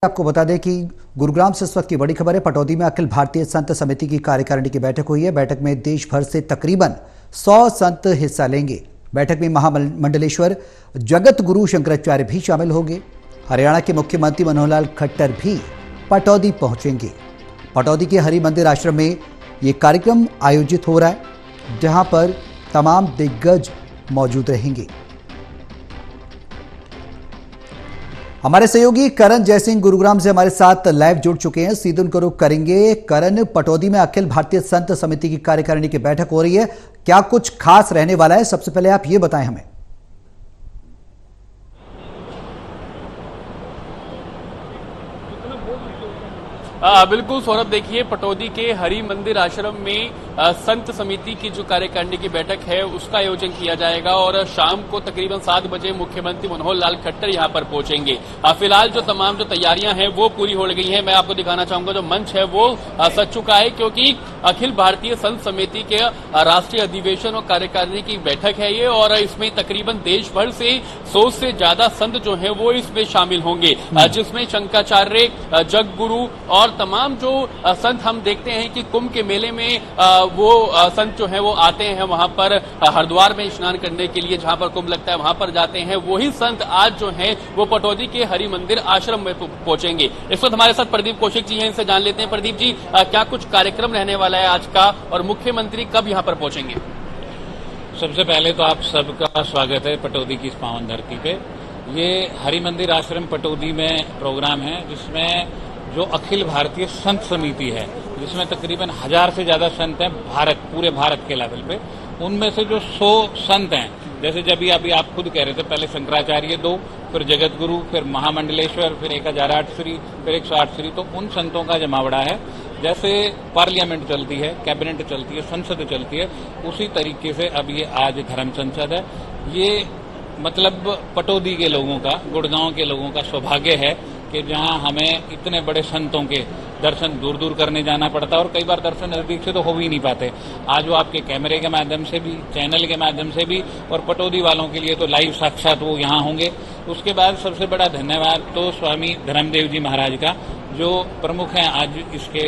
आपको बता दें कि गुरुग्राम से इस वक्त की बड़ी खबर है। पटौदी में अखिल भारतीय संत समिति की कार्यकारिणी की बैठक हुई है। बैठक में देश भर से तकरीबन 100 संत हिस्सा लेंगे। बैठक में महामंडलेश्वर जगत गुरु शंकराचार्य भी शामिल होंगे। हरियाणा के मुख्यमंत्री मनोहर लाल खट्टर भी पटौदी पहुंचेंगे। पटौदी के हरि मंदिर आश्रम में ये कार्यक्रम आयोजित हो रहा है, जहां पर तमाम दिग्गज मौजूद रहेंगे। हमारे सहयोगी करण जयसिंह गुरुग्राम से हमारे साथ लाइव जुड़ चुके हैं। सीधे उनका रुख करेंगे। करण, पटौदी में अखिल भारतीय संत समिति की कार्यकारिणी की बैठक हो रही है, क्या कुछ खास रहने वाला है? सबसे पहले आप ये बताएं हमें। बिल्कुल सौरभ, देखिए पटौदी के हरि मंदिर आश्रम में संत समिति की जो कार्यकारिणी की बैठक है उसका आयोजन किया जाएगा और शाम को तकरीबन 7 बजे मुख्यमंत्री मनोहर लाल खट्टर यहां पर पहुंचेंगे। फिलहाल जो तमाम जो तैयारियां हैं वो पूरी हो गई हैं। मैं आपको दिखाना चाहूंगा जो मंच है वो सज चुका है, क्योंकि अखिल भारतीय संत समिति के राष्ट्रीय अधिवेशन और कार्यकारिणी की बैठक है ये, और इसमें तकरीबन देश भर से 100 से ज्यादा संत जो है वो इसमें शामिल होंगे, जिसमें शंकराचार्य, जग गुरु और तमाम जो संत हम देखते हैं कि कुंभ के मेले में वो संत जो है वो आते हैं वहां पर हरिद्वार में स्नान करने के लिए, जहां पर कुंभ लगता है वहां पर जाते हैं। वही संत आज जो हैं वो पटौदी के हरि मंदिर आश्रम में पहुंचेंगे। इस वक्त हमारे साथ प्रदीप कौशिक जी हैं, इनसे जान लेते हैं। प्रदीप जी, क्या कुछ कार्यक्रम रहने वाला है आज का और मुख्यमंत्री कब यहां पर पहुंचेंगे? सबसे पहले तो आप सबका स्वागत है पटौदी की इस पावन धरती पे। ये हरि मंदिर आश्रम पटौदी में प्रोग्राम है, जिसमें जो अखिल भारतीय संत समिति है, जिसमें तकरीबन 1000 से ज्यादा संत हैं पूरे भारत के लेवल पे। उनमें से जो 100 संत हैं, जैसे जब अभी आप खुद कह रहे थे, पहले शंकराचार्य 2, फिर जगत गुरु, फिर महामंडलेश्वर, फिर 1008 श्री, फिर 108 श्री, तो उन संतों का जमावड़ा है। जैसे पार्लियामेंट चलती है, कैबिनेट चलती है, संसद चलती है, उसी तरीके से अब ये आज धर्म संसद है। ये मतलब पटौदी के लोगों का, गुड़गांव के लोगों का सौभाग्य है कि जहां हमें इतने बड़े संतों के दर्शन दूर दूर करने जाना पड़ता है, और कई बार दर्शन नजदीक से तो हो भी नहीं पाते। आज वो आपके कैमरे के माध्यम से भी, चैनल के माध्यम से भी, और पटौदी वालों के लिए तो लाइव साक्षात वो यहाँ होंगे। उसके बाद सबसे बड़ा धन्यवाद तो स्वामी धर्मदेव जी महाराज का, जो प्रमुख हैं आज इसके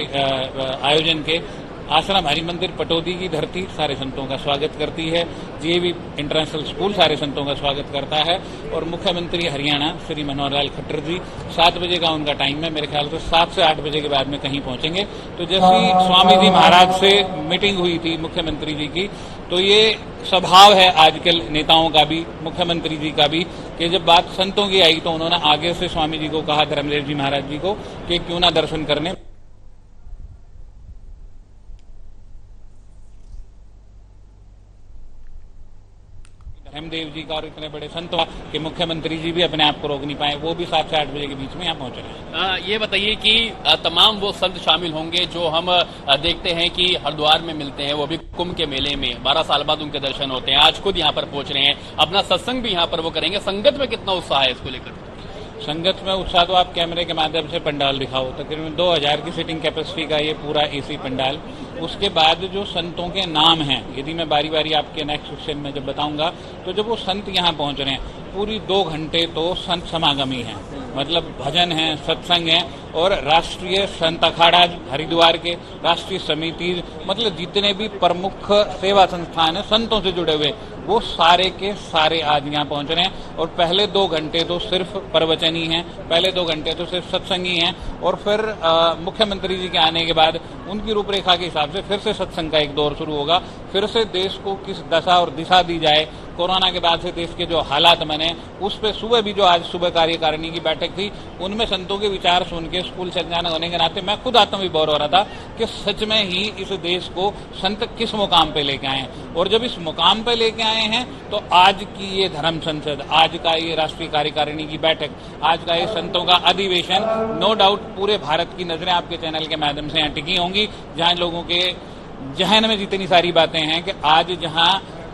आयोजन के। आश्रम हरि मंदिर पटौदी की धरती सारे संतों का स्वागत करती है। जीएवी इंटरनेशनल स्कूल सारे संतों का स्वागत करता है, और मुख्यमंत्री हरियाणा श्री मनोहर लाल खट्टर जी 7 बजे का उनका टाइम है। मेरे ख्याल से 7 से 8 बजे के बाद में कहीं पहुंचेंगे। तो जैसी स्वामी जी महाराज से मीटिंग हुई थी मुख्यमंत्री जी की, तो ये स्वभाव है आजकल नेताओं का भी, मुख्यमंत्री जी का भी, कि जब बात संतों की आई तो उन्होंने आगे से स्वामी जी को कहा, धर्मदेव जी महाराज जी को, कि क्यों ना दर्शन करने। धर्मदेव जी का और इतने बड़े संतों के मुख्यमंत्री जी भी अपने आप को रोक नहीं पाए, वो भी 7 से 8 बजे के बीच में यहाँ पहुंच रहे हैं। ये बताइए कि तमाम वो संत शामिल होंगे जो हम देखते हैं कि हरिद्वार में मिलते हैं, वो भी कुंभ के मेले में 12 साल बाद उनके दर्शन होते हैं। आज खुद यहाँ पर पहुंच रहे हैं, अपना सत्संग भी यहाँ पर वो करेंगे। संगत में कितना उत्साह है इसको लेकर? संगत में उत्साह तो आप कैमरे के माध्यम से पंडाल दिखाओ, तकरीबन 2000 की सीटिंग कैपेसिटी का ये पूरा एसी पंडाल। उसके बाद जो संतों के नाम हैं, यदि मैं बारी बारी आपके नेक्स्ट सेक्शन में जब बताऊंगा, तो जब वो संत यहाँ पहुंच रहे हैं, पूरी 2 घंटे तो संत समागमी है, मतलब भजन है, सत्संग है, और राष्ट्रीय संत अखाड़ा हरिद्वार के, राष्ट्रीय समिति, मतलब जितने भी प्रमुख सेवा संस्थान है संतों से जुड़े हुए, वो सारे के सारे आज यहाँ पहुंच रहे हैं। और पहले 2 घंटे तो सिर्फ प्रवचन ही है, पहले 2 घंटे तो सिर्फ सत्संग ही है, और फिर मुख्यमंत्री जी के आने के बाद उनकी रूपरेखा के हिसाब से फिर से सत्संग का एक दौर शुरू होगा। फिर से देश को किस दशा और दिशा दी जाए, कोरोना के बाद से देश के जो हालात बने, उस पर सुबह भी जो आज सुबह कार्यकारिणी की बैठक थी, उनमें संतों के विचार सुन के स्कूल से अचानक होने के नाते मैं खुद आत्मविभोर हो रहा था कि सच में ही इस देश को संत किस मुकाम पे लेके आए हैं। और जब इस मुकाम पे लेके आए हैं, तो आज की ये धर्म संसद, आज का ये राष्ट्रीय कार्यकारिणी की बैठक, आज का ये संतों का अधिवेशन, नो डाउट पूरे भारत की नजरें आपके चैनल के माध्यम से यहाँ टिकी होंगी, जहां लोगों के जहन में जितनी सारी बातें हैं कि आज जहां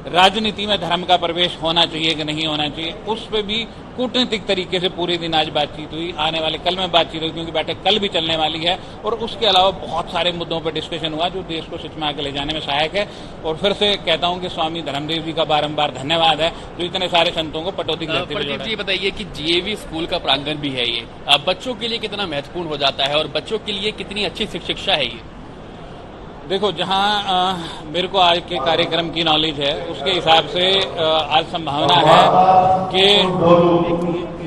राजनीति में धर्म का प्रवेश होना चाहिए कि नहीं होना चाहिए, उस पर भी कूटनीतिक तरीके से पूरे दिन आज बातचीत हुई। आने वाले कल में बातचीत हुई, क्योंकि बैठक कल भी चलने वाली है। और उसके अलावा बहुत सारे मुद्दों पर डिस्कशन हुआ जो देश को सच में आगे ले जाने में सहायक है। और फिर से कहता हूं कि स्वामी धर्मदेव जी का बारंबार धन्यवाद है जो इतने सारे संतों को पटौदी की धरती पे जोड़ा। ये बताइए कि जीएवी स्कूल का प्रांगण भी है, ये बच्चों के लिए कितना महत्वपूर्ण हो जाता है और बच्चों के लिए कितनी अच्छी शिक्षा है ये? देखो, जहां मेरे को आज के कार्यक्रम की नॉलेज है उसके हिसाब से आज संभावना है कि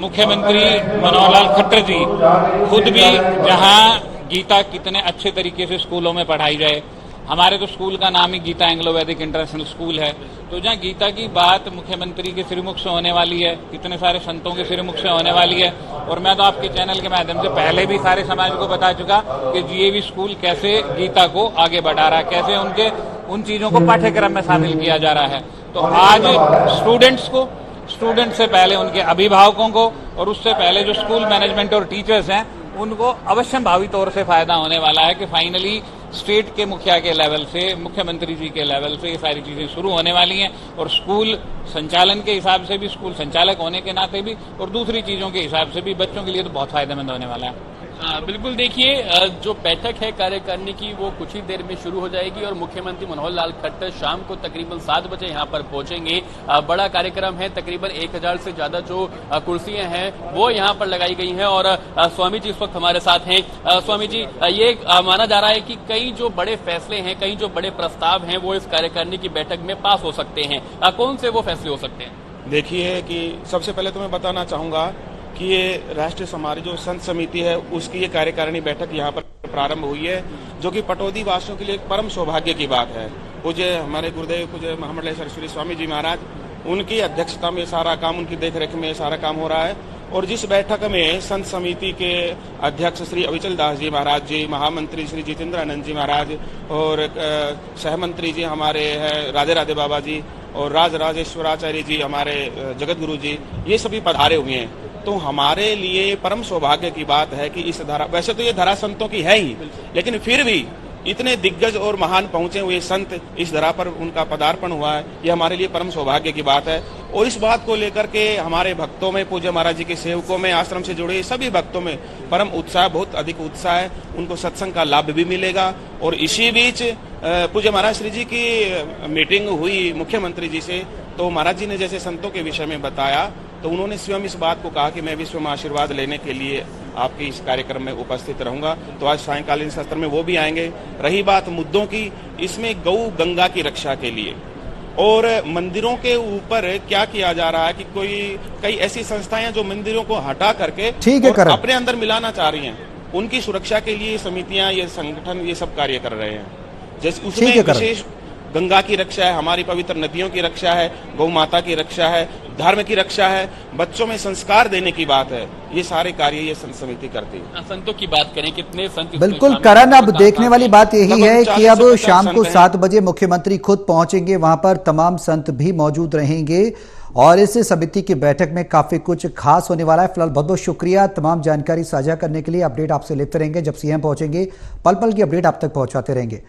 मुख्यमंत्री मनोहर लाल खट्टर जी खुद भी जहां गीता कितने अच्छे तरीके से स्कूलों में पढ़ाई जाए, हमारे तो स्कूल का नाम ही गीता एंग्लो वैदिक इंटरनेशनल स्कूल है, तो जहां गीता की बात मुख्यमंत्री के श्रीमुख से होने वाली है, कितने सारे संतों के श्रीमुख से होने वाली है। और मैं तो आपके चैनल के माध्यम से पहले भी सारे समाज को बता चुका कि जीएवी स्कूल कैसे गीता को आगे बढ़ा रहा है, कैसे उनके उन चीजों को पाठ्यक्रम में शामिल किया जा रहा है। तो आज स्टूडेंट से पहले उनके अभिभावकों को और उससे पहले जो स्कूल मैनेजमेंट और टीचर्स हैं उनको अवश्य भावी तौर से फायदा होने वाला है कि फाइनली स्टेट के मुखिया के लेवल से, मुख्यमंत्री जी के लेवल से ये सारी चीजें शुरू होने वाली हैं। और स्कूल संचालन के हिसाब से भी, स्कूल संचालक होने के नाते भी और दूसरी चीजों के हिसाब से भी बच्चों के लिए तो बहुत फायदेमंद होने वाला है। बिल्कुल, देखिए जो बैठक है कार्यकारिणी की वो कुछ ही देर में शुरू हो जाएगी और मुख्यमंत्री मनोहर लाल खट्टर शाम को तकरीबन 7 बजे यहाँ पर पहुंचेंगे। बड़ा कार्यक्रम है, तकरीबन 1000 से ज्यादा जो कुर्सियां हैं वो यहाँ पर लगाई गई हैं। और स्वामी जी इस वक्त हमारे साथ हैं। स्वामी जी, ये माना जा रहा है कि कई जो बड़े फैसले हैं, कई जो बड़े प्रस्ताव हैं वो इस कार्यकारिणी की बैठक में पास हो सकते हैं। कौन से वो फैसले हो सकते हैं? देखिए कि सबसे पहले तो मैं बताना चाहूंगा कि ये राष्ट्रीय समाज जो संत समिति है उसकी ये कार्यकारिणी बैठक यहाँ पर प्रारंभ हुई है, जो कि पटौदी वासियों के लिए एक परम सौभाग्य की बात है। पूज्य हमारे गुरुदेव पूज्य महामंडलेश्वर श्री स्वामी जी महाराज, उनकी अध्यक्षता में सारा काम, उनकी देखरेख में सारा काम हो रहा है। और जिस बैठक में संत समिति के अध्यक्ष श्री अविचल दास जी महाराज जी, महामंत्री श्री जितेंद्रानंद जी महाराज और सहमंत्री जी हमारे हैं राधे राधे बाबा जी और राजेश्वराचार्य जी हमारे जगत गुरु जी, ये सभी पधारे हुए हैं। तो हमारे लिए परम सौभाग्य की बात है कि इस धरा, वैसे तो ये धरा संतों की है ही, लेकिन फिर भी इतने दिग्गज और महान पहुंचे हुए संत इस धरा पर उनका पदार्पण हुआ है, ये हमारे लिए परम सौभाग्य की बात है। और इस बात को लेकर के हमारे भक्तों में, पूज्य महाराज जी के सेवकों में, आश्रम से जुड़े सभी भक्तों में परम उत्साह, बहुत अधिक उत्साह है। उनको सत्संग का लाभ भी मिलेगा। और इसी बीच पूज्य महाराज श्री जी की मीटिंग हुई मुख्यमंत्री जी से, तो महाराज जी ने जैसे संतों के विषय में बताया तो उन्होंने स्वयं इस बात को कहा कि मैं भी स्वयं आशीर्वाद लेने के लिए आपके इस कार्यक्रम में उपस्थित रहूंगा। तो आज सायंकालीन सत्र में वो भी आएंगे। रही बात मुद्दों की, इसमें गौ गंगा की रक्षा के लिए और मंदिरों के ऊपर क्या किया जा रहा है कि कई ऐसी संस्थाएं हैं जो मंदिरों को हटा करके और अपने अंदर मिलाना चाह रही हैं, उनकी सुरक्षा के लिए समितियां, ये संगठन, ये सब कार्य कर रहे हैं। जैसे उसमें विशेष गंगा की रक्षा है, हमारी पवित्र नदियों की रक्षा है, गौ माता की रक्षा है, धर्म की रक्षा है, बच्चों में संस्कार देने की बात है। ये सारे कार्य ये संत समिति करती है। संतों की बात करें, कितने संत? बिल्कुल करण, अब देखने वाली बात यही है कि अब शाम को 7 बजे मुख्यमंत्री खुद पहुंचेंगे, वहां पर तमाम संत भी मौजूद रहेंगे और इस समिति की बैठक में काफी कुछ खास होने वाला है। फिलहाल बहुत बहुत शुक्रिया तमाम जानकारी साझा करने के लिए। अपडेट आपसे लेते रहेंगे, जब सीएम पहुंचेंगे पल पल की अपडेट आप तक पहुंचाते रहेंगे।